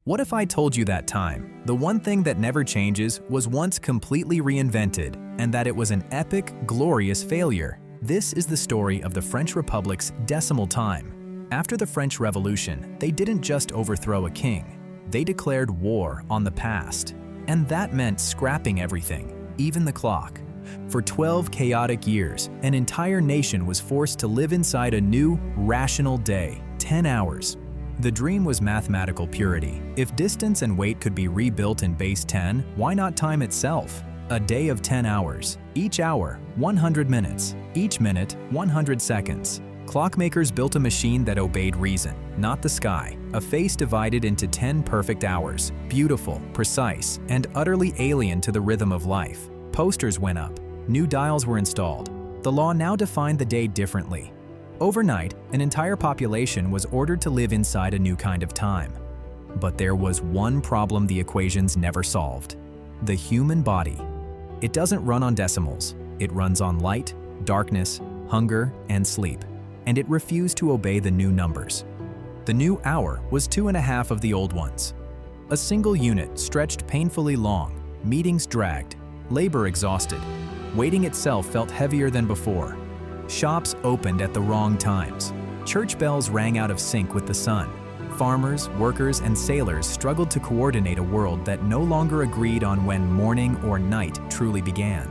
What if I told you that time, the one thing that never changes, was once completely reinvented, and that it was an epic, glorious failure? This is the story of the French Republic's decimal time. After the French Revolution, they didn't just overthrow a king. They declared war on the past. And that meant scrapping everything, even the clock. For 12 chaotic years, an entire nation was forced to live inside a new, rational day, 10 hours. The dream was mathematical purity. If distance and weight could be rebuilt in base 10, why not time itself? A day of 10 hours. Each hour, 100 minutes. Each minute, 100 seconds. Clockmakers built a machine that obeyed reason, not the sky. A face divided into 10 perfect hours. Beautiful, precise, and utterly alien to the rhythm of life. Posters went up. New dials were installed. The law now defined the day differently. Overnight, an entire population was ordered to live inside a new kind of time. But there was one problem the equations never solved: the human body. It doesn't run on decimals. It runs on light, darkness, hunger, and sleep. And it refused to obey the new numbers. The new hour was 2.5 of the old ones. A single unit stretched painfully long, meetings dragged, labor exhausted. Waiting itself felt heavier than before. Shops opened at the wrong times. Church bells rang out of sync with the sun. Farmers, workers, and sailors struggled to coordinate a world that no longer agreed on when morning or night truly began.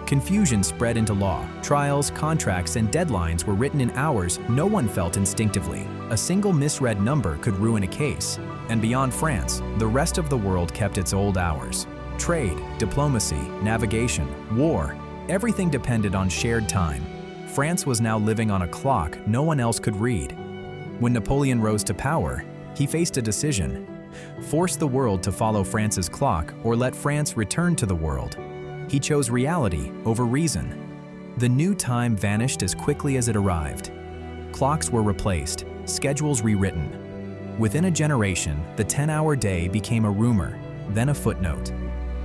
Confusion spread into law. Trials, contracts, and deadlines were written in hours no one felt instinctively. A single misread number could ruin a case. And beyond France, the rest of the world kept its old hours. Trade, diplomacy, navigation, war, everything depended on shared time. France was now living on a clock no one else could read. When Napoleon rose to power, he faced a decision: force the world to follow France's clock or let France return to the world. He chose reality over reason. The new time vanished as quickly as it arrived. Clocks were replaced, schedules rewritten. Within a generation, the 10-hour day became a rumor, then a footnote.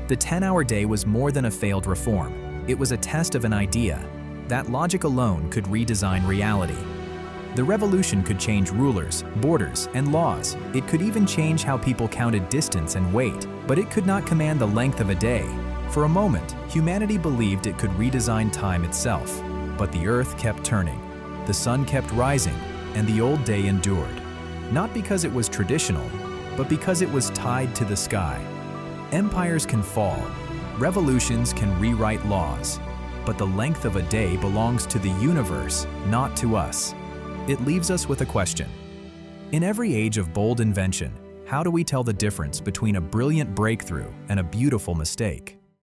The 10-hour day was more than a failed reform. It was a test of an idea. That logic alone could redesign reality. The revolution could change rulers, borders, and laws. It could even change how people counted distance and weight, but it could not command the length of a day. For a moment, humanity believed it could redesign time itself. But the earth kept turning, the sun kept rising, and the old day endured. Not because it was traditional, but because it was tied to the sky. Empires can fall, revolutions can rewrite laws, but the length of a day belongs to the universe, not to us. It leaves us with a question. In every age of bold invention, how do we tell the difference between a brilliant breakthrough and a beautiful mistake?